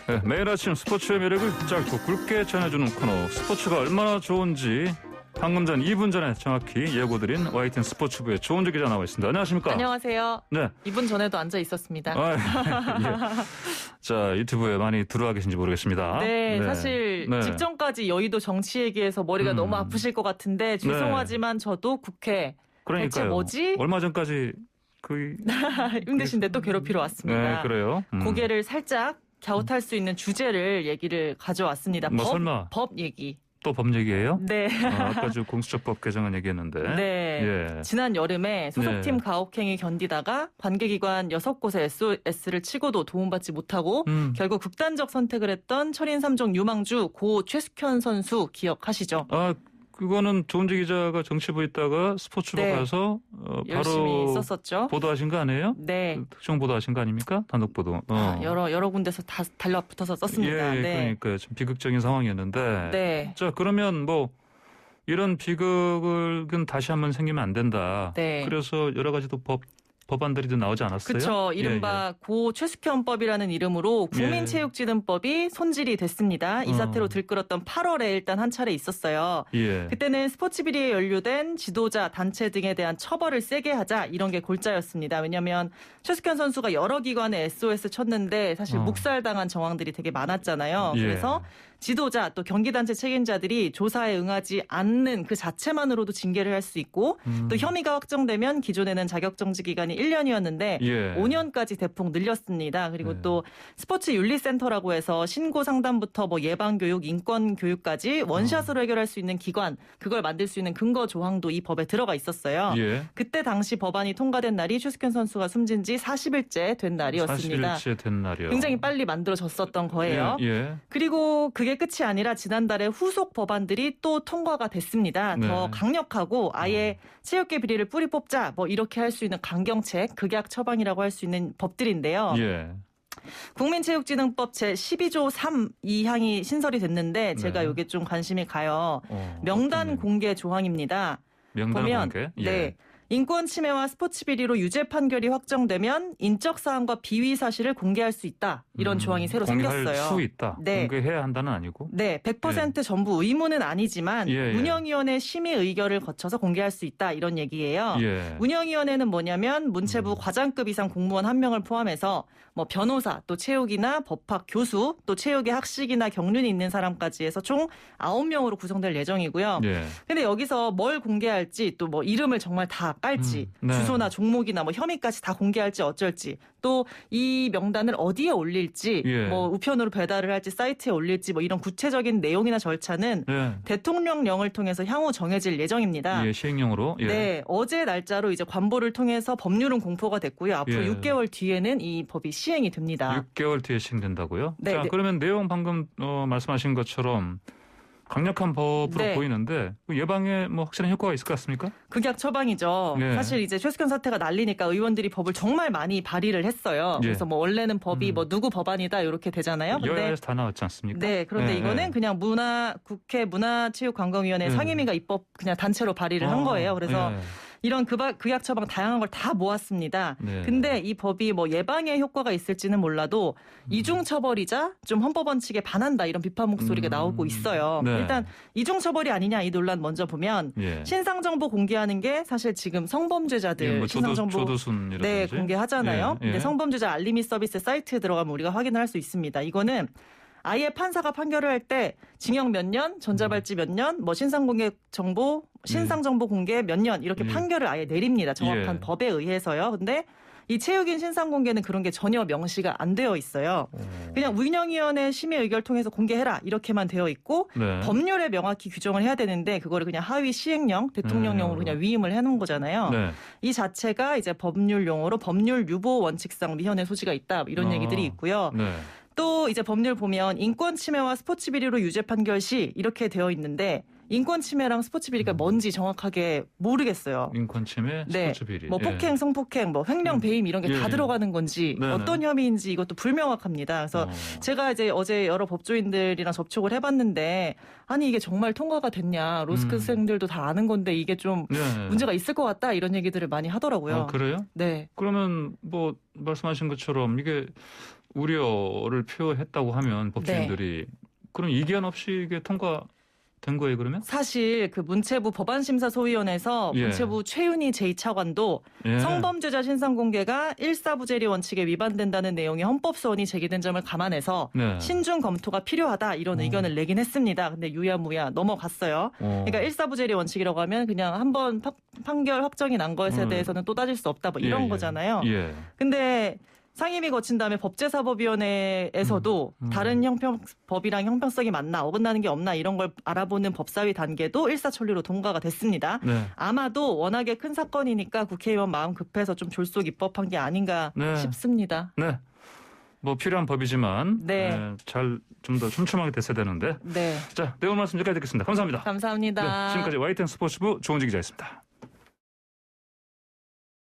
네, 매일 아침 스포츠의 매력을 짧고 굵게 전해주는 코너 스포츠가 얼마나 좋은지 방금 전 2분 전에 정확히 예고드린 YTN 스포츠부의 조은주 기자 나와 있습니다. 안녕하십니까? 안녕하세요. 네. 2분 전에도 앉아 있었습니다. 예. 자, 유튜브에 많이 들어와 계신지 모르겠습니다. 네, 사실 직전까지 여의도 정치 얘기해서 머리가 너무 아프실 것 같은데 죄송하지만 저도 국회 그러니까요. 대체 뭐지? 얼마 전까지 힘드신데 또 괴롭히러 왔습니다. 네, 그래요. 고개를 살짝 갸웃할 수 있는 주제를 얘기를 가져왔습니다. 뭐 설마 법 얘기. 또 법 얘기예요? 네. 아까 공수처법 개정안 얘기했는데. 네. 예. 지난 여름에 소속팀 가혹행위 견디다가 관계기관 6곳에 SOS를 치고도 도움받지 못하고 결국 극단적 선택을 했던 철인 3종 유망주 고 최숙현 선수 기억하시죠? 아, 그거는 조은주 기자가 정치부에 있다가 스포츠로 가서 열심히 바로 썼었죠. 보도하신 거 아니에요? 네. 특정 보도하신 거 아닙니까? 단독 보도. 여러 군데서 다 달라붙어서 썼습니다. 예, 네. 그러니까 좀 비극적인 상황이었는데. 네. 자, 그러면 뭐 이런 비극은 다시 한번 생기면 안 된다. 네. 그래서 여러 가지도 법안들이 나오지 않았어요? 그렇죠. 이른바 고 최숙현법이라는 이름으로 국민체육진흥법이 손질이 됐습니다. 이 사태로 들끓었던 8월에 일단 한 차례 있었어요. 예. 그때는 스포츠 비리에 연루된 지도자, 단체 등에 대한 처벌을 세게 하자 이런 게 골자였습니다. 왜냐하면 최숙현 선수가 여러 기관에 SOS 쳤는데 사실 묵살당한 정황들이 되게 많았잖아요. 예. 그래서 지도자 또 경기단체 책임자들이 조사에 응하지 않는 그 자체만으로도 징계를 할 수 있고 또 혐의가 확정되면 기존에는 자격정지 기간이 1년이었는데 5년까지 대폭 늘렸습니다. 그리고 또 스포츠 윤리센터라고 해서 신고 상담부터 뭐 예방교육, 인권교육까지 원샷으로 해결할 수 있는 기관, 그걸 만들 수 있는 근거 조항도 이 법에 들어가 있었어요. 예. 그때 당시 법안이 통과된 날이 최숙현 선수가 숨진 지 40일째 된 날이었습니다. 40일째 된 날이요. 굉장히 빨리 만들어졌었던 거예요. 예. 그리고 그게 끝이 아니라 지난달에 후속 법안들이 또 통과가 됐습니다. 더 강력하고 아예 체육계 비리를 뿌리 뽑자 뭐 이렇게 할 수 있는 강경책, 극약 처방이라고 할 수 있는 법들인데요. 예. 국민체육진흥법 제12조 3 2항이 신설이 됐는데 제가 이게 좀 관심이 가요. 명단 공개 조항입니다. 명단 보면 공개? 예. 네. 인권 침해와 스포츠 비리로 유죄 판결이 확정되면 인적 사항과 비위 사실을 공개할 수 있다. 이런 조항이 새로 공개할 생겼어요. 수 있다. 네. 공개해야 한다는 아니고. 네, 100% 전부 의무는 아니지만 운영위원회 심의 의결을 거쳐서 공개할 수 있다. 이런 얘기예요. 운영위원회는 뭐냐면 문체부 과장급 이상 공무원 1명을 포함해서 뭐 변호사, 또 체육이나 법학 교수, 또 체육의 학식이나 경륜이 있는 사람까지 해서 총 9명으로 구성될 예정이고요. 근데 여기서 뭘 공개할지 또 뭐 이름을 정말 다 깔지 주소나 종목이나 뭐 혐의까지 다 공개할지 어쩔지 또 이 명단을 어디에 올릴지 뭐 우편으로 배달을 할지 사이트에 올릴지 뭐 이런 구체적인 내용이나 절차는 대통령령을 통해서 향후 정해질 예정입니다. 시행령으로. 네, 어제 날짜로 이제 관보를 통해서 법률은 공포가 됐고요. 앞으로 6개월 뒤에는 이 법이 시행이 됩니다. 6개월 뒤에 시행된다고요? 네, 자, 그러면 내용 방금 말씀하신 것처럼 강력한 법으로 보이는데 예방에 뭐 확실한 효과가 있을 것 같습니까? 극약 처방이죠. 사실 이제 최숙현 사태가 난리니까 의원들이 법을 정말 많이 발의를 했어요. 그래서 뭐 원래는 법이 뭐 누구 법안이다 이렇게 되잖아요. 근데 여야에서 다 나왔지 않습니까? 네, 그런데 이거는 그냥 국회 문화체육관광위원회 상임위가 입법 그냥 단체로 발의를 한 거예요. 그래서 이런 극약 처방 다양한 걸 다 모았습니다. 근데 이 법이 뭐 예방에 효과가 있을지는 몰라도 이중 처벌이자 좀 헌법 원칙에 반한다 이런 비판 목소리가 나오고 있어요. 일단 이중 처벌이 아니냐 이 논란 먼저 보면 신상 정보 공개하는 게 사실 지금 성범죄자들 뭐 신상 정보 공개하잖아요. 근데 성범죄자 알림이 서비스 사이트에 들어가면 우리가 확인을 할 수 있습니다. 이거는 아예 판사가 판결을 할 때 징역 몇 년, 전자발찌 몇 년, 뭐 신상 정보 공개 몇 년 이렇게 판결을 아예 내립니다. 정확한 법에 의해서요. 근데 이 체육인 신상 공개는 그런 게 전혀 명시가 안 되어 있어요. 그냥 운영위원회 심의 의결 통해서 공개해라 이렇게만 되어 있고 법률에 명확히 규정을 해야 되는데 그거를 그냥 하위 시행령, 대통령령으로 그냥 위임을 해놓은 거잖아요. 이 자체가 이제 법률 용어로 법률 유보 원칙상 위헌의 소지가 있다 이런 얘기들이 있고요. 또 이제 법률 보면 인권 침해와 스포츠 비리로 유죄 판결 시 이렇게 되어 있는데 인권 침해랑 스포츠 비리가 뭔지 정확하게 모르겠어요. 인권 침해, 스포츠 비리. 뭐 폭행, 성폭행, 뭐 횡령, 배임 이런 게 다 들어가는 건지 어떤 혐의인지 이것도 불명확합니다. 그래서 제가 이제 어제 여러 법조인들이랑 접촉을 해봤는데 아니 이게 정말 통과가 됐냐. 로스쿨생들도 다 아는 건데 이게 좀 문제가 있을 것 같다 이런 얘기들을 많이 하더라고요. 그래요? 네. 그러면 뭐 말씀하신 것처럼 이게 우려를 표했다고 하면 법조인들이 그럼 이견 없이 이게 통과된 거예요, 그러면? 사실 그 문체부 법안심사소위원회에서 예. 문체부 최윤희 제2차관도 예. 성범죄자 신상공개가 일사부재리 원칙에 위반된다는 내용의 헌법소원이 제기된 점을 감안해서 네. 신중 검토가 필요하다 이런 의견을 내긴 했습니다. 근데 유야무야 넘어갔어요. 그러니까 일사부재리 원칙이라고 하면 그냥 한번 판결 확정이 난 것에 대해서는 또 따질 수 없다 뭐 이런 거잖아요. 예. 근데 상임위 거친 다음에 법제사법위원회에서도 다른 법이랑 형평성이 맞나 어긋나는 게 없나 이런 걸 알아보는 법사위 단계도 일사천리로 통과가 됐습니다. 네. 아마도 워낙에 큰 사건이니까 국회의원 마음 급해서 좀 졸속 입법한 게 아닌가 싶습니다. 네. 뭐 필요한 법이지만 네. 잘 좀 더 촘촘하게 됐어야 되는데. 네. 자, 내용 말씀 여기까지 듣겠습니다. 감사합니다. 감사합니다. 네, 지금까지 YTN 스포츠부 조은지 기자였습니다.